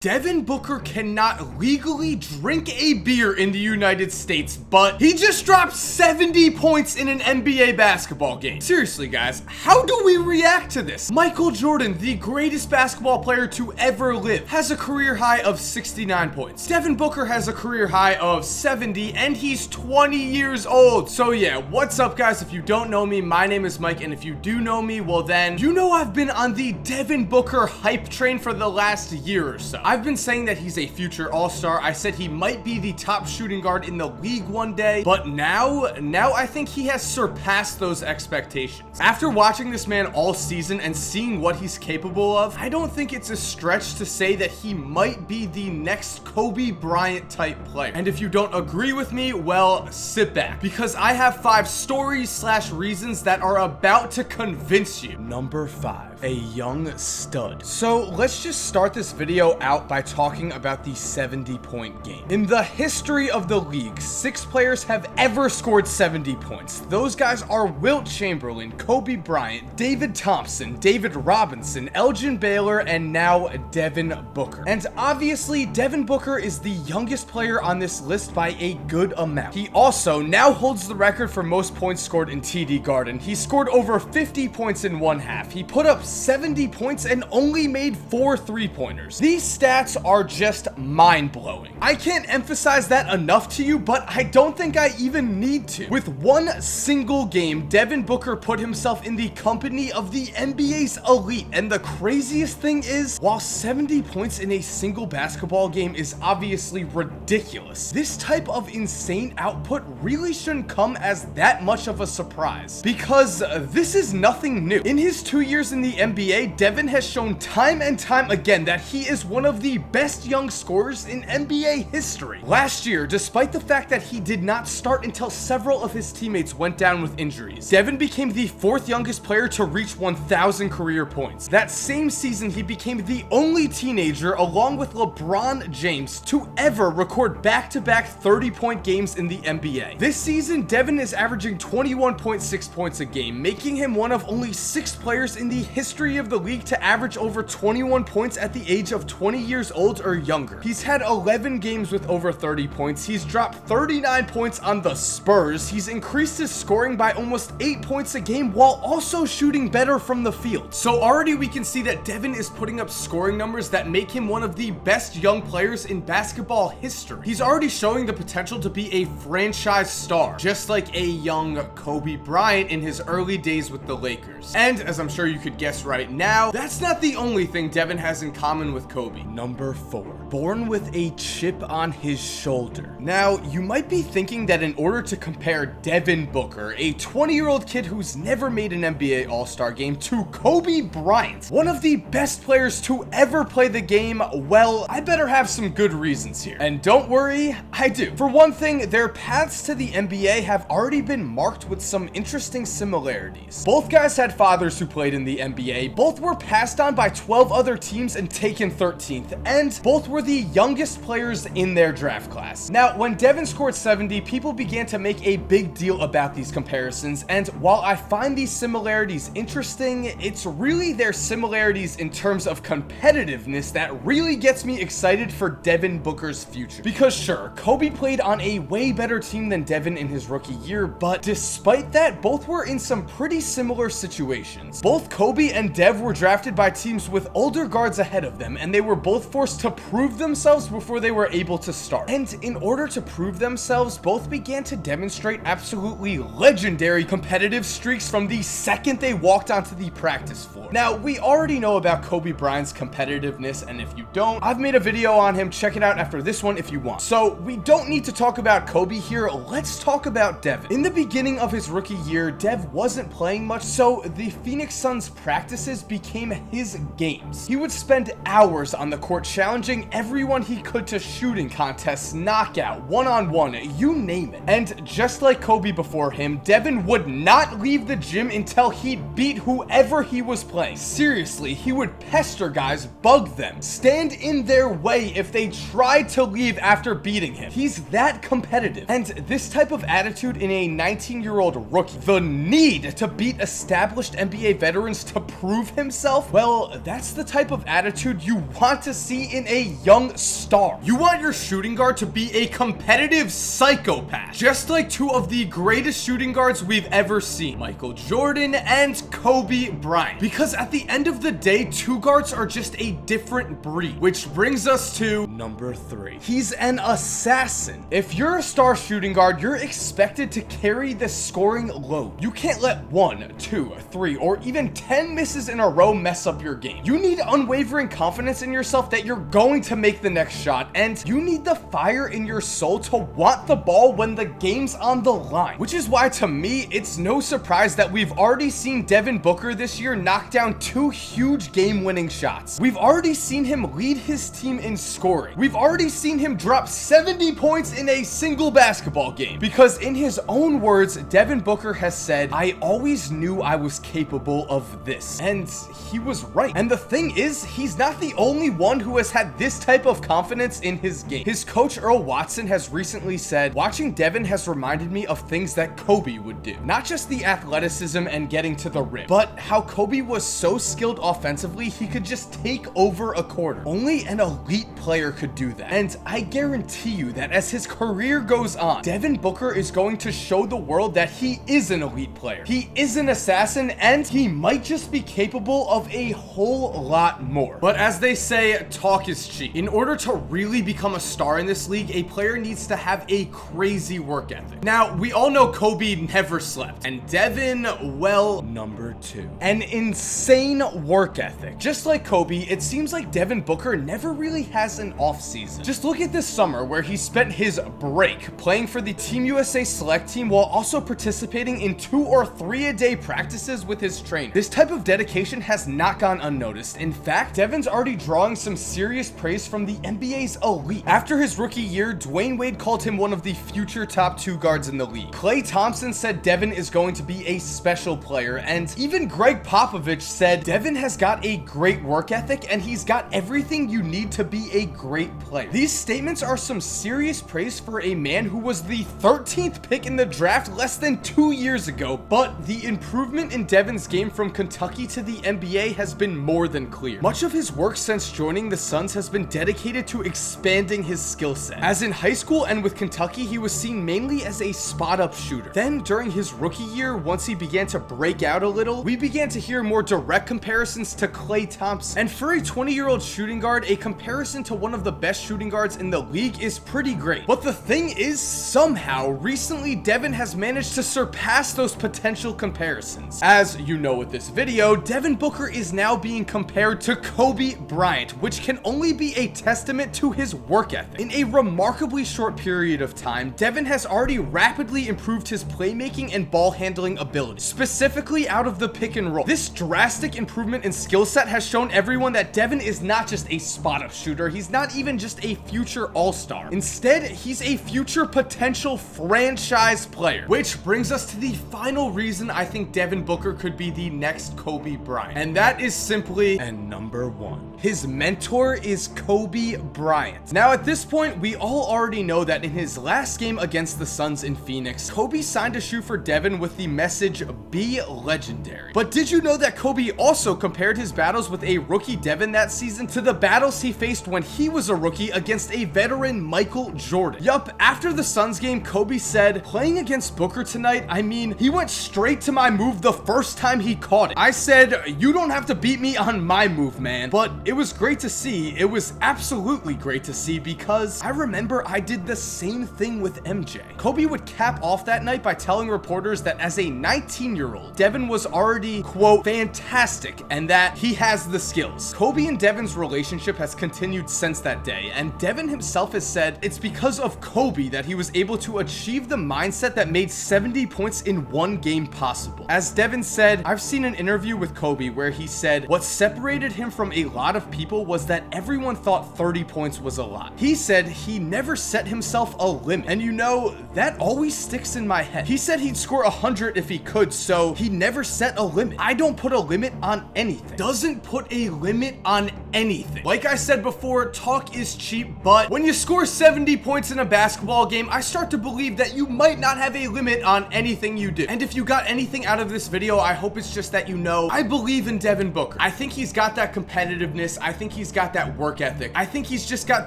Devin Booker cannot legally drink a beer in the United States, but he just dropped 70 points in an NBA basketball game. Seriously, guys, how do we react to this? Michael Jordan, the greatest basketball player to ever live, has a career high of 69 points. Devin Booker has a career high of 70, and he's 20 years old. So yeah, what's up, guys? If you don't know me, my name is Mike, and if you do know me, well then, you know I've been on the Devin Booker hype train for the last year or so. I've been saying that he's a future all-star. I said he might be the top shooting guard in the league one day, but now I think he has surpassed those expectations. After watching this man all season and seeing what he's capable of, I don't think it's a stretch to say that he might be the next Kobe Bryant type player. And if you don't agree with me, well, sit back, because I have 5 stories/reasons that are about to convince you. Number 5, a young stud. So let's just start this video out by talking about the 70-point game. In the history of the league, 6 players have ever scored 70 points. Those guys are Wilt Chamberlain, Kobe Bryant, David Thompson, David Robinson, Elgin Baylor, and now Devin Booker. And obviously, Devin Booker is the youngest player on this list by a good amount. He also now holds the record for most points scored in TD Garden. He scored over 50 points in one half. He put up 70 points and only made 4 3-pointers. These stats are just mind-blowing. I can't emphasize that enough to you, but I don't think I even need to. With one single game, Devin Booker put himself in the company of the NBA's elite, and the craziest thing is, while 70 points in a single basketball game is obviously ridiculous, this type of insane output really shouldn't come as that much of a surprise, because this is nothing new. In his 2 years in the NBA, Devin has shown time and time again that he is one of the best young scorers in NBA history. Last year, despite the fact that he did not start until several of his teammates went down with injuries, Devin became the 4th youngest player to reach 1,000 career points. That same season, he became the only teenager, along with LeBron James, to ever record back-to-back 30-point games in the NBA. This season, Devin is averaging 21.6 points a game, making him one of only 6 players in the history of the league to average over 21 points at the age of 20 years old or younger. He's had 11 games with over 30 points. He's dropped 39 points on the Spurs. He's increased his scoring by almost 8 points a game while also shooting better from the field. So already we can see that Devin is putting up scoring numbers that make him one of the best young players in basketball history. He's already showing the potential to be a franchise star, just like a young Kobe Bryant in his early days with the Lakers. And as I'm sure you could guess right now, that's not the only thing Devin has in common with Kobe. Number 4, born with a chip on his shoulder. Now, you might be thinking that in order to compare Devin Booker, a 20-year-old kid who's never made an NBA All-Star game, to Kobe Bryant, one of the best players to ever play the game, well, I better have some good reasons here. And don't worry, I do. For one thing, their paths to the NBA have already been marked with some interesting similarities. Both guys had fathers who played in the NBA, both were passed on by 12 other teams and taken 13th, and both were the youngest players in their draft class. Now, when Devin scored 70, people began to make a big deal about these comparisons, and while I find these similarities interesting, it's really their similarities in terms of competitiveness that really gets me excited for Devin Booker's future. Because sure, Kobe played on a way better team than Devin in his rookie year, but despite that, both were in some pretty similar situations. Both Kobe and Dev were drafted by teams with older guards ahead of them, and they were both forced to prove themselves before they were able to start. And in order to prove themselves, both began to demonstrate absolutely legendary competitive streaks from the second they walked onto the practice floor. Now, we already know about Kobe Bryant's competitiveness, and if you don't, I've made a video on him. Check it out after this one if you want. So we don't need to talk about Kobe here. Let's talk about Devin. In the beginning of his rookie year, Dev wasn't playing much, so the Phoenix Suns practices became his games. He would spend hours on the court challenging everyone he could to shooting contests, knockout, one-on-one, you name it. And just like Kobe before him, Devin would not leave the gym until he'd beat whoever he was playing. Seriously, he would pester guys, bug them, stand in their way if they tried to leave after beating him. He's that competitive. And this type of attitude in a 19-year-old rookie, the need to beat established NBA veterans to prove himself, well, that's the type of attitude you want to see in a young star. You want your shooting guard to be a competitive psychopath, just like two of the greatest shooting guards we've ever seen, Michael Jordan and Kobe Bryant. Because at the end of the day, two guards are just a different breed, which brings us to number 3. He's an assassin. If you're a star shooting guard, you're expected to carry the scoring load. You can't let 1, 2, 3, or even 10 misses in a row mess up your game. You need unwavering confidence in yourself that you're going to make the next shot, and you need the fire in your soul to want the ball when the game's on the line. Which is why, to me, it's no surprise that we've already seen Devin Booker this year knock down 2 huge game-winning shots. We've already seen him lead his team in scoring. We've already seen him drop 70 points in a single basketball game. Because in his own words, Devin Booker has said, "I always knew I was capable of this." And he was right. And the thing is, he's not the only one who has had this type of confidence in his game. His coach Earl Watson has recently said, "Watching Devin has reminded me of things that Kobe would do. Not just the athleticism and getting to the rim, but how Kobe was so skilled offensively he could just take over a quarter. Only an elite player could do that." And I guarantee you that as his career goes on, Devin Booker is going to show the world that he is an elite player. He is an assassin, and he might just be capable of a whole lot more. But as they say, talk is cheap. In order to really become a star in this league, a player needs to have a crazy work ethic. Now, we all know Kobe never slept, and Devin, well, number 2. An insane work ethic. Just like Kobe, it seems like Devin Booker never really has an off season. Just look at this summer where he spent his break playing for the Team USA select team while also participating in 2 or 3-a-day practices with his trainer. This type of dedication has not gone unnoticed. In fact, Devin's already drawing some serious praise from the NBA's elite. After his rookie year, Dwayne Wade called him one of the future top 2 guards in the league. Klay Thompson said Devin is going to be a special player, and even Greg Popovich said Devin has got a great work ethic and he's got everything you need to be a great player. These statements are some serious praise for a man who was the 13th pick in the draft less than 2 years ago, but the improvement in Devin's game from Kentucky to the NBA has been more than clear. Much of his work since joining the Suns has been dedicated to expanding his skill set. As in high school and with Kentucky, he was seen mainly as a spot-up shooter. Then during his rookie year, once he began to break out a little, we began to hear more direct comparisons to Klay Thompson. And for a 20-year-old shooting guard, a comparison to one of the best shooting guards in the league is pretty great. But the thing is, somehow, recently Devin has managed to surpass those potential comparisons. As you know with this video, Devin Booker is now being compared to Kobe Bryant, which can only be a testament to his work ethic. In a remarkably short period of time, Devin has already rapidly improved his playmaking and ball handling ability, specifically out of the pick and roll. This drastic improvement in skill set has shown everyone that Devin is not just a spot-up shooter, he's not even just a future all-star. Instead, he's a future potential franchise player. Which brings us to the final reason I think Devin Booker could be the next Kobe Bryant. And that is simply, and number 1, his mentor is Kobe Bryant. Now at this point, we all already know that in his last game against the Suns in Phoenix, Kobe signed a shoe for Devin with the message, "Be legendary." But did you know that Kobe also compared his battles with a rookie Devin that season to the battles he faced when he was a rookie against a veteran Michael Jordan? Yup, after the Suns game, Kobe said, "Playing against Booker tonight, I mean, he went straight to my move the first time he caught it. I said, you don't have to beat me on my move, man." But it was great to see. It was absolutely great to see because I remember I did the same thing with MJ. Kobe would cap off that night by telling reporters that as a 19-year-old, Devin was already, quote, fantastic, and that he has the skills. Kobe and Devin's relationship has continued since that day, and Devin himself has said it's because of Kobe that he was able to achieve the mindset that made 70 points in one game possible. As Devin said, I've seen an interview with Kobe where he said what separated him from a lot of people was that everyone thought 30 points was a lot. He said he never set himself a limit, and you know, that always sticks in my head. He said he'd score 100 if he could, so he never set a limit. I don't put a limit on anything. Doesn't put a limit on anything. Like I said before, talk is cheap, but when you score 70 points in a basketball game, I start to believe that you might not have a limit on anything you do. And if you got anything out of this video, I hope it's just that you know know, I believe in Devin Booker. I think he's got that competitiveness. I think he's got that work ethic. I think he's just got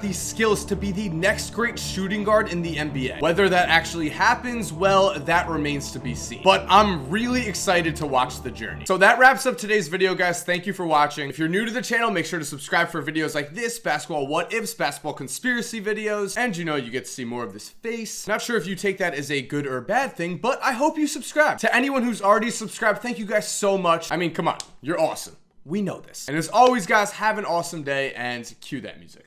these skills to be the next great shooting guard in the NBA. Whether that actually happens, well, that remains to be seen. But I'm really excited to watch the journey. So that wraps up today's video, guys. Thank you for watching. If you're new to the channel, make sure to subscribe for videos like this, basketball what ifs, basketball conspiracy videos, and you know, you get to see more of this face. Not sure if you take that as a good or bad thing, but I hope you subscribe. To anyone who's already subscribed, thank you guys so much. I mean, come on, you're awesome. We know this. And as always, guys, have an awesome day, and cue that music.